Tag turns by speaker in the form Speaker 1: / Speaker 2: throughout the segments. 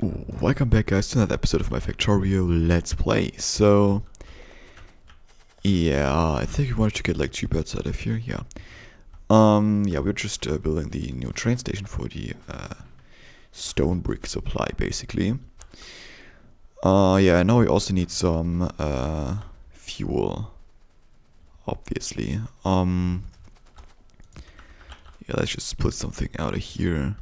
Speaker 1: Welcome back, guys, to another episode of my Factorio Let's Play. So, yeah, I think we wanted to get like 2 birds out of here, yeah. Yeah, we're just building the new train station for the stone brick supply, basically. Yeah, now we also need some fuel, obviously. Yeah, let's just split something out of here.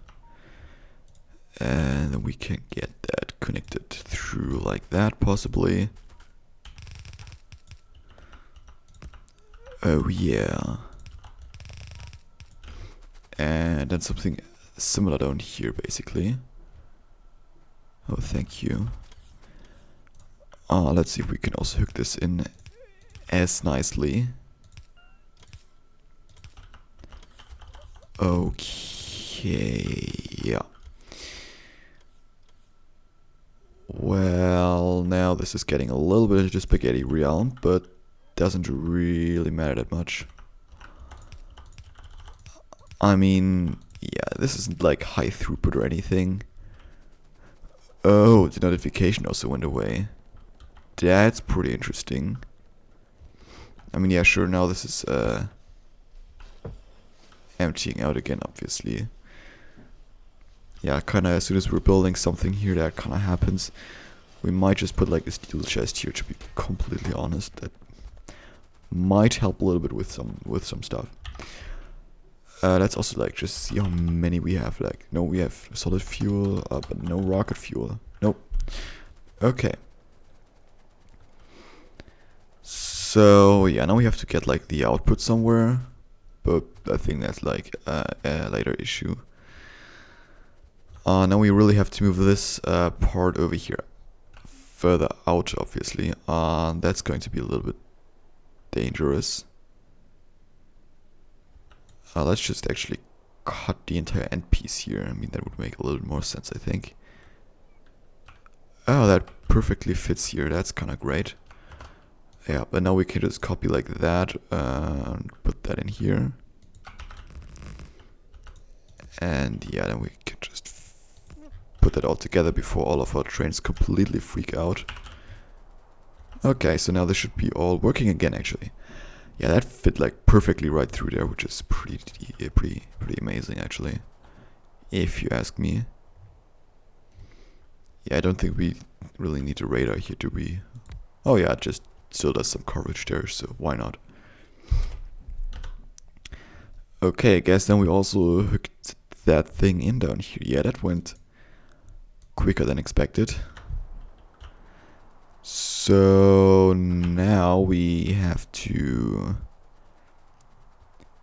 Speaker 1: And then we can get that connected through like that, possibly. Oh yeah. And then something similar down here, basically. Oh, thank you. Let's see if we can also hook this in as nicely. Okay, yeah. Well, now this is getting a little bit of the spaghetti realm, but doesn't really matter that much. I mean, yeah, this isn't like high throughput or anything. Oh, the notification also went away. That's pretty interesting. I mean, yeah, sure, now this is emptying out again, obviously. Yeah, kinda as soon as we're building something here, that kinda happens. We might just put like a steel chest here, to be completely honest. That might help a little bit with some stuff. Let's also like just see how many we have. Like, no, we have solid fuel, but no rocket fuel. Nope. Okay. So yeah, now we have to get like the output somewhere, but I think that's like a later issue. Now we really have to move this part over here, further out, obviously. That's going to be a little bit dangerous. Let's just actually cut the entire end piece here. I mean, that would make a little more sense, I think. Oh, that perfectly fits here. That's kind of great. Yeah, but now we can just copy like that and put that in here. And yeah, then we can just put that all together before all of our trains completely freak out. Okay, so now this should be all working again, actually. Yeah, that fit like perfectly right through there, which is pretty amazing, actually, if you ask me. Yeah, I don't think we really need a radar here, do we? Oh yeah, it just still does some coverage there, so why not? Okay, I guess then we also hooked that thing in down here. Yeah, that went quicker than expected. So now we have to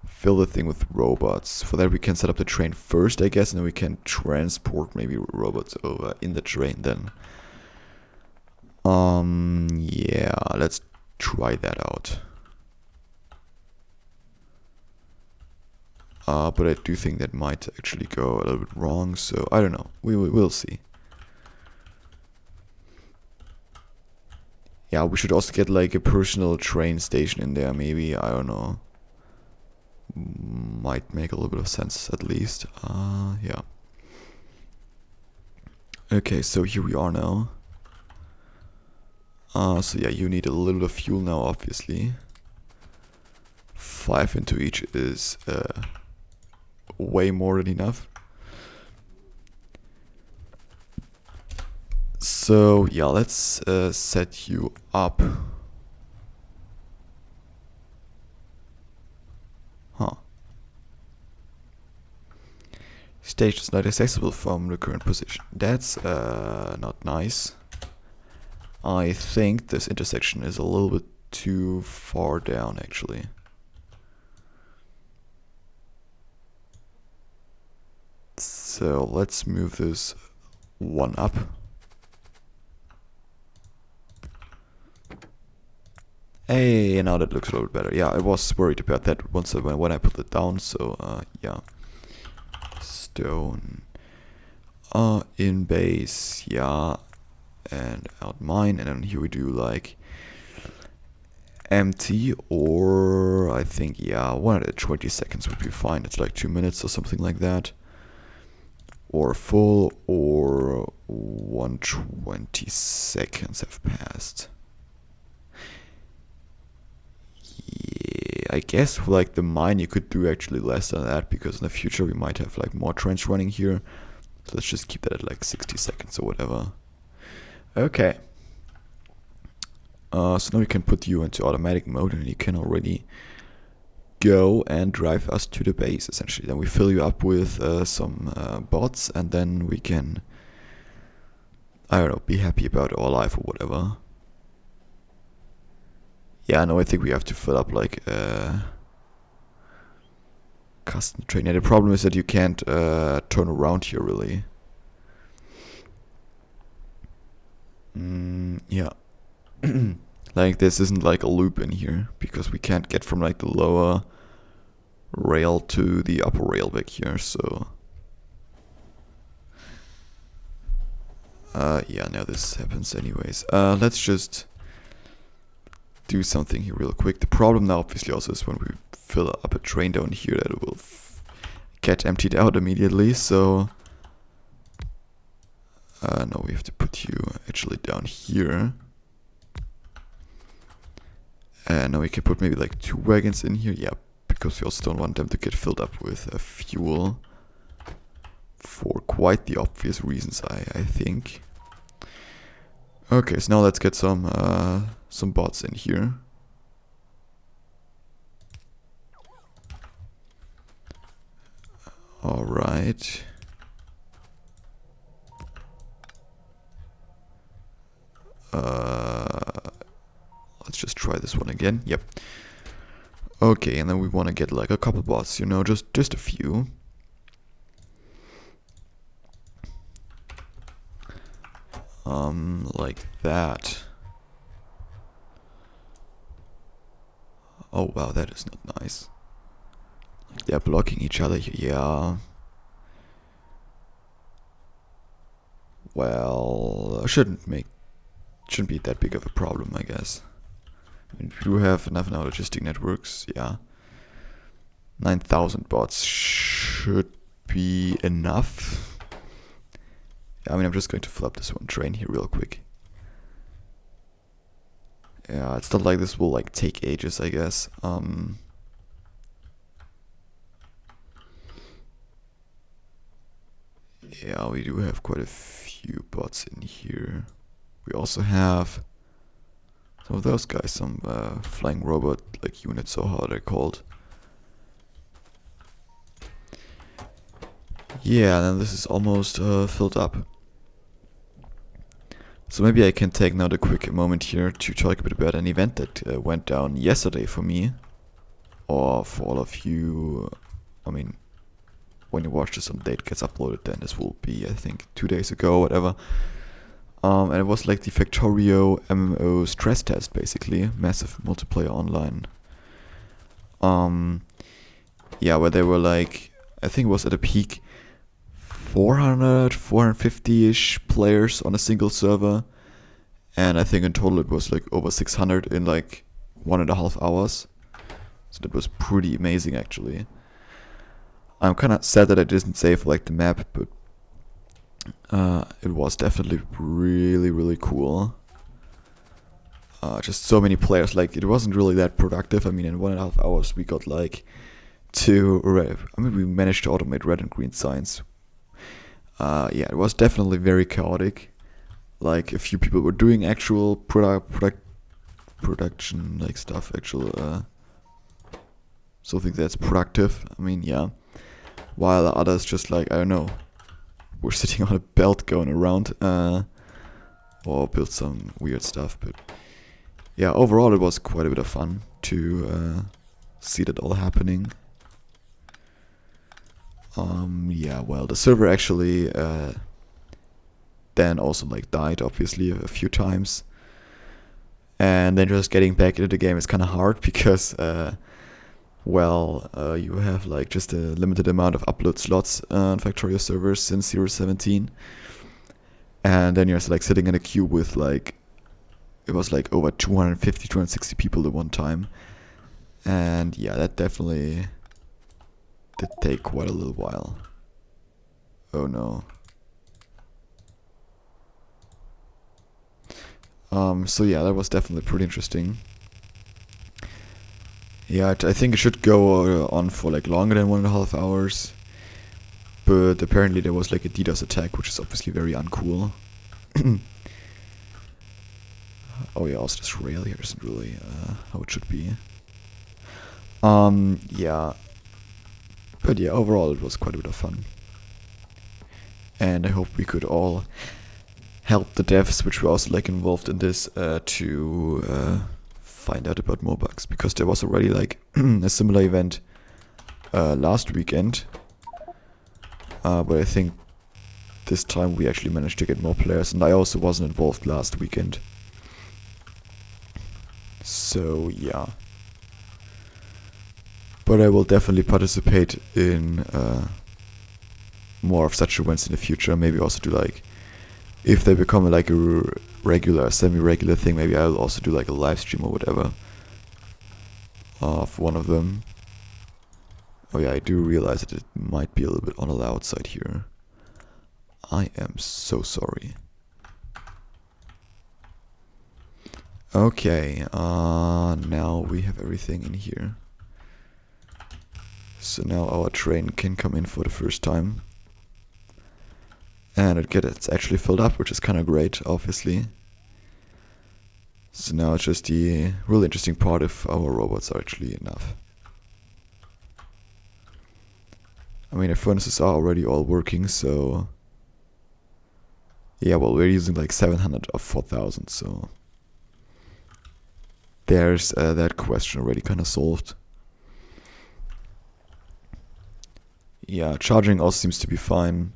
Speaker 1: fill the thing with robots. For that we can set up the train first, I guess, and then we can transport maybe robots over in the train then. Yeah, let's try that out. But I do think that might actually go a little bit wrong, so I don't know. We'll see. Yeah, we should also get like a personal train station in there, maybe. I don't know. Might make a little bit of sense, at least. Yeah. Okay, so here we are now. So yeah, you need a little bit of fuel now, obviously. 5 into each is way more than enough. So yeah, let's set you up. Huh. Stage is not accessible from the current position. That's not nice. I think this intersection is a little bit too far down, actually. So let's move this one up. Hey, now that looks a little bit better. Yeah, I was worried about that once when I put it down, so yeah. Stone. In base, yeah. And out mine, and then here we do like empty, or I think, yeah, 120 seconds would be fine. It's like 2 minutes or something like that. Or full, or 120 seconds have passed. Yeah, I guess for like the mine you could do actually less than that, because in the future we might have like more trains running here. So let's just keep that at like 60 seconds or whatever. Okay. So now we can put you into automatic mode and you can already go and drive us to the base essentially. Then we fill you up with some bots and then we can, I don't know, be happy about our life or whatever. Yeah, no, I think we have to fill up like custom train. Yeah, the problem is that you can't turn around here really. Yeah. Like this isn't like a loop in here because we can't get from like the lower rail to the upper rail back here, so yeah, now this happens anyways. Let's just do something here real quick. The problem now obviously also is when we fill up a train down here that it will get emptied out immediately, so no, we have to put you actually down here. And now we can put maybe like 2 wagons in here, yeah, because we also don't want them to get filled up with fuel for quite the obvious reasons, I think. Okay, so now let's get some bots in here. All right. Let's just try this one again. Yep. Okay, and then we want to get like a couple bots, you know, just a few. Like that. Oh wow, that is not nice. Like they're blocking each other here. Yeah. Well, shouldn't be that big of a problem, I guess. I mean, if you have enough now logistic networks, yeah. 9,000 bots should be enough. Yeah, I mean, I'm just going to fill up this one train here real quick. Yeah, it's not like this will like take ages, I guess. Yeah, we do have quite a few bots in here. We also have some of those guys, some flying robot like units, or how they're called. Yeah, then this is almost filled up. So maybe I can take now the quick moment here to talk a bit about an event that went down yesterday for me. Or for all of you, I mean, when you watch this on the date gets uploaded, then this will be, I think, 2 days ago or whatever. And it was like the Factorio MMO stress test, basically. Massive multiplayer online. Yeah, where they were like, I think it was at a peak 400, 450-ish players on a single server. And I think in total it was like over 600 in like 1.5 hours. So that was pretty amazing, actually. I'm kind of sad that I didn't save like the map, but it was definitely really, really cool. Just so many players. Like, it wasn't really that productive. I mean, in 1.5 hours we got like 2 I mean, we managed to automate red and green signs. Yeah, it was definitely very chaotic. Like, a few people were doing actual production like stuff, actual something that's productive. I mean, yeah. While others just like, I don't know, were sitting on a belt going around, or built some weird stuff. But yeah, overall it was quite a bit of fun to see that all happening. Yeah, well, the server actually then also like died obviously a few times, and then just getting back into the game is kind of hard because well, you have like just a limited amount of upload slots on Factorio servers since 0.17, and then you're like sitting in a queue with like, it was like over 250, 260 people at one time, and yeah, that definitely did take quite a little while. Oh no. So yeah, that was definitely pretty interesting. Yeah, I think it should go on for like longer than 1.5 hours. But apparently there was like a DDoS attack, which is obviously very uncool. Oh yeah, also this rail here isn't really how it should be. Yeah. But yeah, overall it was quite a bit of fun. And I hope we could all help the devs, which were also like involved in this, to find out about more bugs. Because there was already like a similar event last weekend. But I think this time we actually managed to get more players, and I also wasn't involved last weekend. So yeah. But I will definitely participate in more of such events in the future. Maybe also do like, if they become like a regular, semi-regular thing, maybe I'll also do like a live stream or whatever of one of them. Oh yeah, I do realize that it might be a little bit on the loud side here. I am so sorry. Okay, now we have everything in here. So now our train can come in for the first time. And it's actually filled up, which is kind of great, obviously. So now it's just the really interesting part if our robots are actually enough. I mean, the furnaces are already all working, so... Yeah, well, we're using like 700 of 4000, so... There's that question already kind of solved. Yeah, charging also seems to be fine.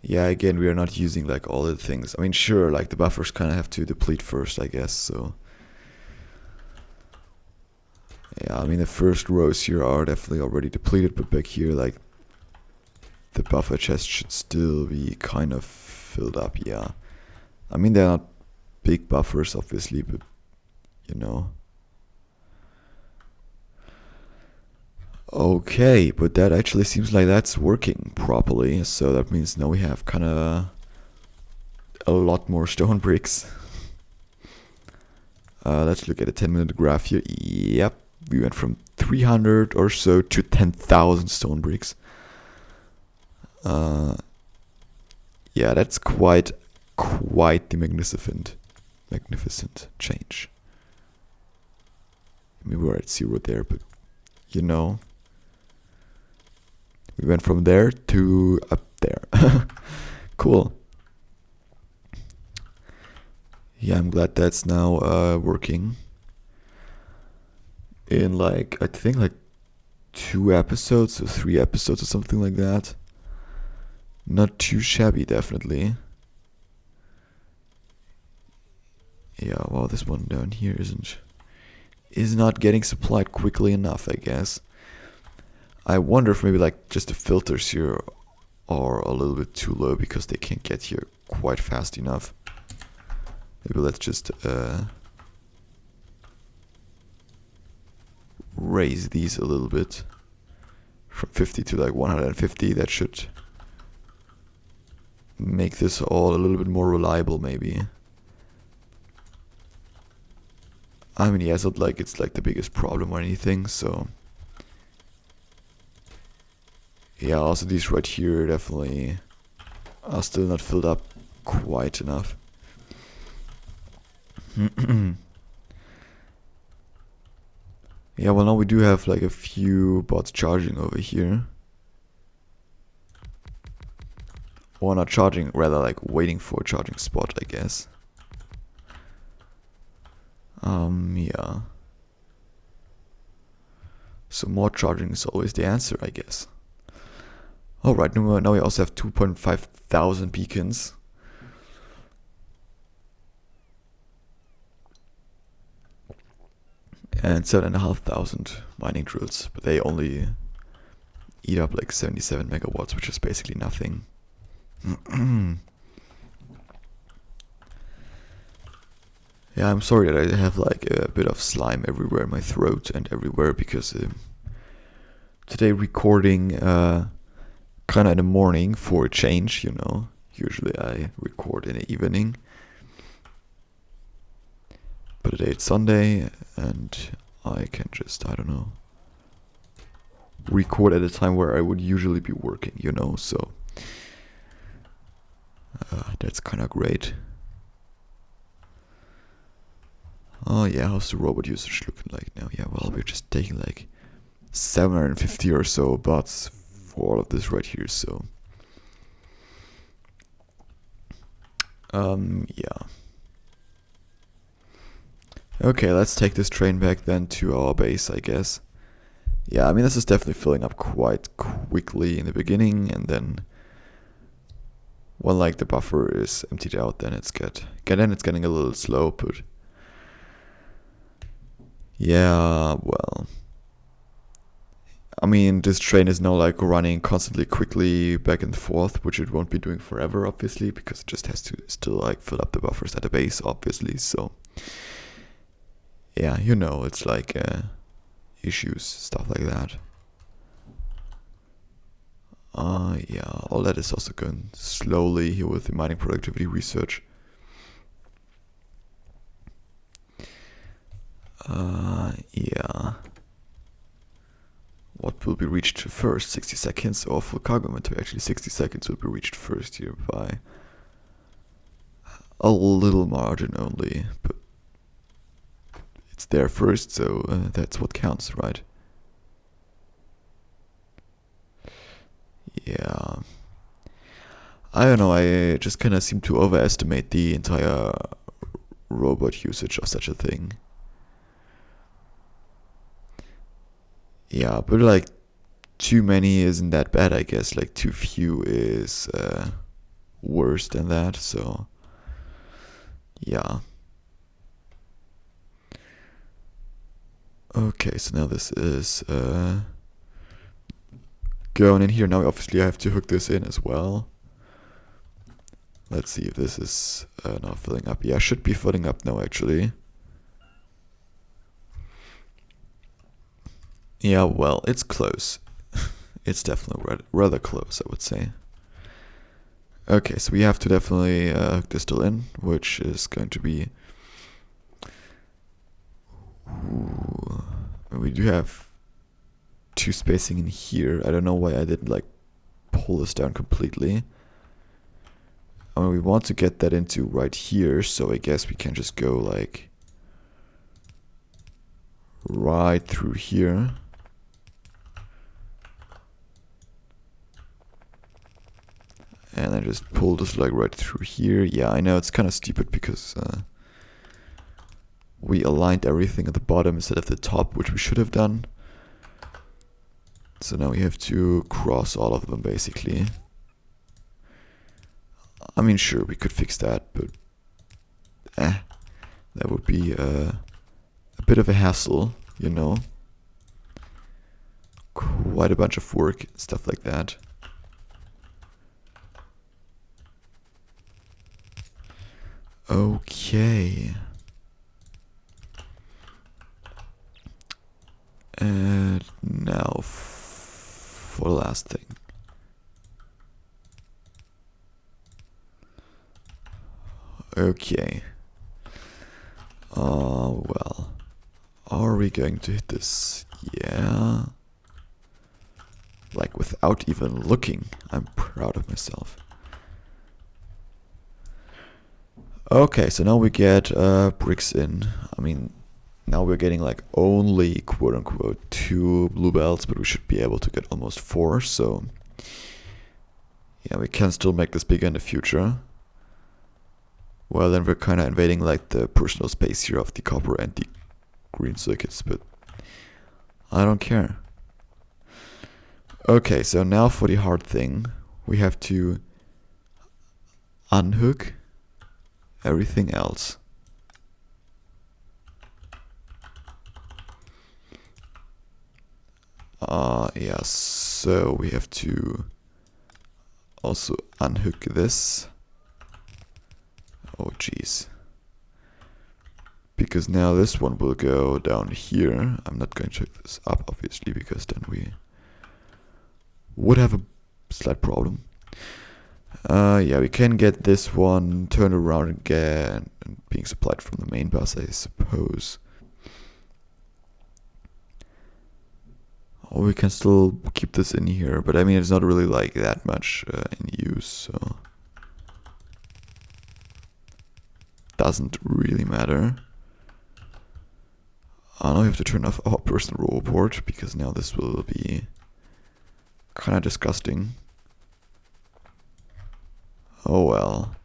Speaker 1: Yeah, again, we are not using like all the things. I mean, sure, like the buffers kind of have to deplete first, I guess, so... Yeah, I mean, the first rows here are definitely already depleted, but back here, like, the buffer chest should still be kind of filled up, yeah. I mean, they're not big buffers, obviously, but, you know. Okay, but that actually seems like that's working properly, so that means now we have kind of a lot more stone bricks. Let's look at a 10-minute graph here. Yep, we went from 300 or so to 10,000 stone bricks. Yeah, that's quite the magnificent change. I mean, we're at 0 there, but you know, we went from there to up there. Cool. Yeah, I'm glad that's now working. In like, I think like 2 episodes or 3 episodes or something like that. Not too shabby, definitely. Yeah, well, this one down here is not getting supplied quickly enough, I guess. I wonder if maybe like just the filters here are a little bit too low because they can't get here quite fast enough. Maybe let's just raise these a little bit from 50 to like 150. That should make this all a little bit more reliable, maybe. I mean, yeah, it's not like it's like the biggest problem or anything, so... Yeah, also these right here definitely are still not filled up quite enough. Yeah, well now we do have like a few bots charging over here. Or not charging, rather like waiting for a charging spot, I guess. Yeah. So more charging is always the answer, I guess. Alright, now we also have 2.5 thousand beacons. And 7,500 mining drills, but they only eat up like 77 megawatts, which is basically nothing. Yeah, I'm sorry that I have like a bit of slime everywhere in my throat and everywhere because today recording kind of in the morning for a change, you know. Usually I record in the evening. put a date Sunday, and I can just, I don't know, record at a time where I would usually be working, you know, so that's kind of great. Oh yeah, how's the robot usage looking like now? Yeah, well, we're just taking like 750 or so bots for all of this right here, so yeah. Okay, let's take this train back then to our base, I guess. Yeah, I mean, this is definitely filling up quite quickly in the beginning, and then when like the buffer is emptied out, then it's getting a little slow, but yeah, well, I mean, this train is now like running constantly quickly back and forth, which it won't be doing forever, obviously, because it just has to still like fill up the buffers at the base, obviously. So yeah, you know, it's like issues, stuff like that. Yeah, all that is also going slowly here with the mining productivity research. Yeah. What will be reached first? 60 seconds or full cargo inventory? Actually, 60 seconds will be reached first here by a little margin only, but it's there first, so that's what counts, right? Yeah. I don't know, I just kind of seem to overestimate the entire robot usage of such a thing. Yeah, but like too many isn't that bad, I guess. Like too few is worse than that, so yeah. Okay, so now this is going in here. Now obviously I have to hook this in as well. Let's see if this is now filling up. Yeah, should be filling up now actually. Yeah, well, it's close. It's definitely rather close, I would say. Okay, so we have to definitely hook this still in, which is going to be... Ooh, we do have 2 spacing in here. I don't know why I didn't like pull this down completely. I mean, we want to get that into right here, so I guess we can just go like right through here. And then just pull this like right through here. Yeah, I know it's kind of stupid because we aligned everything at the bottom instead of the top, which we should have done. So now we have to cross all of them basically. I mean, sure, we could fix that, but that would be a bit of a hassle, you know. Quite a bunch of work, stuff like that. Okay. And now for the last thing. Okay. Well. Are we going to hit this? Yeah. Like without even looking. I'm proud of myself. Okay, so now we get bricks in. I mean, now we're getting like only quote-unquote 2 blue belts, but we should be able to get almost 4, so yeah, we can still make this bigger in the future. Well, then we're kind of invading like the personal space here of the copper and the green circuits, but I don't care. Okay, so now for the hard thing, we have to unhook everything else. Yeah, so we have to also unhook this. Oh jeez. Because now this one will go down here. I'm not going to hook this up obviously, because then we would have a slight problem. Yeah, we can get this one turned around again and being supplied from the main bus, I suppose. Or we can still keep this in here, but I mean, it's not really like that much in use, so doesn't really matter. Now we have to turn off our personal robot because now this will be kind of disgusting. Oh well.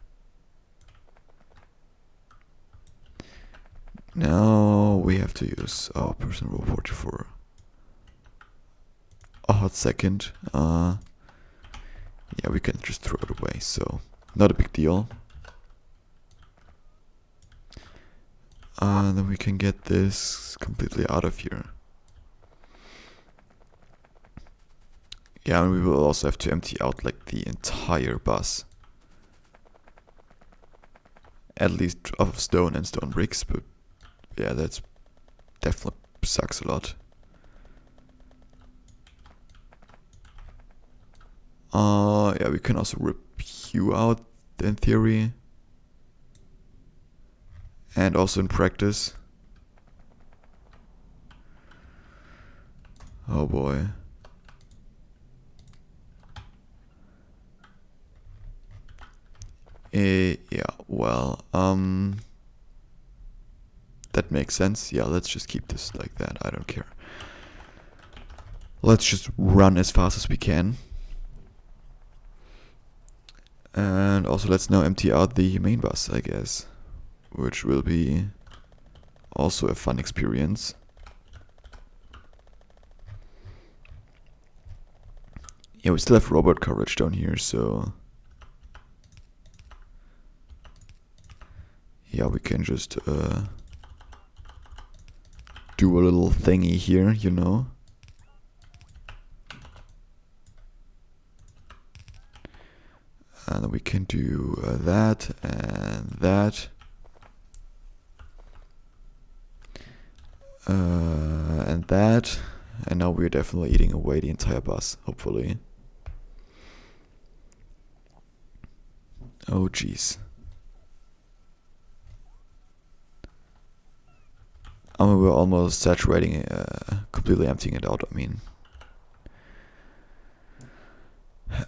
Speaker 1: Now we have to use our personal robot for a hot second. Yeah, we can just throw it away, so not a big deal. Then we can get this completely out of here. Yeah, and we will also have to empty out like the entire bus. At least of stone and stone bricks, but yeah, that's definitely sucks a lot. Yeah, we can also rip you out in theory. And also in practice. Oh boy. Yeah, well, that makes sense. Yeah, let's just keep this like that. I don't care. Let's just run as fast as we can. And also let's now empty out the main bus, I guess. Which will be also a fun experience. Yeah, we still have robot coverage down here, so yeah, we can just do a little thingy here, you know. And then we can do that and that. And that. And now we're definitely eating away the entire bus, hopefully. Oh jeez. I mean, we're almost saturating, completely emptying it out, I mean.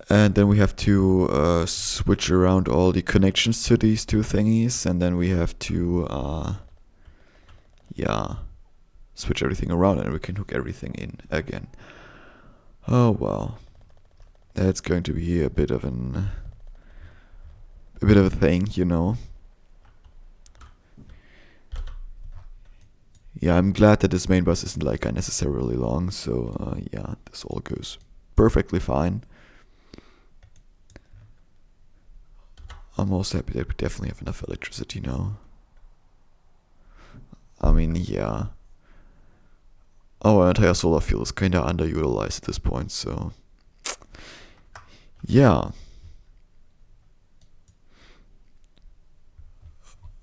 Speaker 1: And then we have to switch around all the connections to these two thingies, and then we have to, yeah, switch everything around, and we can hook everything in again. Oh well, that's going to be a bit of a thing, you know. Yeah, I'm glad that this main bus isn't like unnecessarily long, so yeah, this all goes perfectly fine. I'm also happy that we definitely have enough electricity now. I mean, yeah. Our entire solar field is kinda underutilized at this point, so yeah.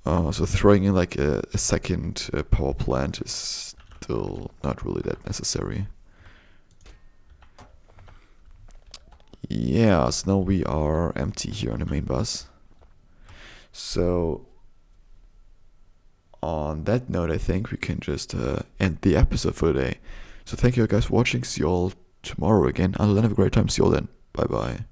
Speaker 1: So throwing in like a second power plant is still not really that necessary. Yeah, so now we are empty here on the main bus. So on that note, I think we can just end the episode for today. So thank you guys for watching. See you all tomorrow again. Until then, have a great time. See you all then. Bye bye.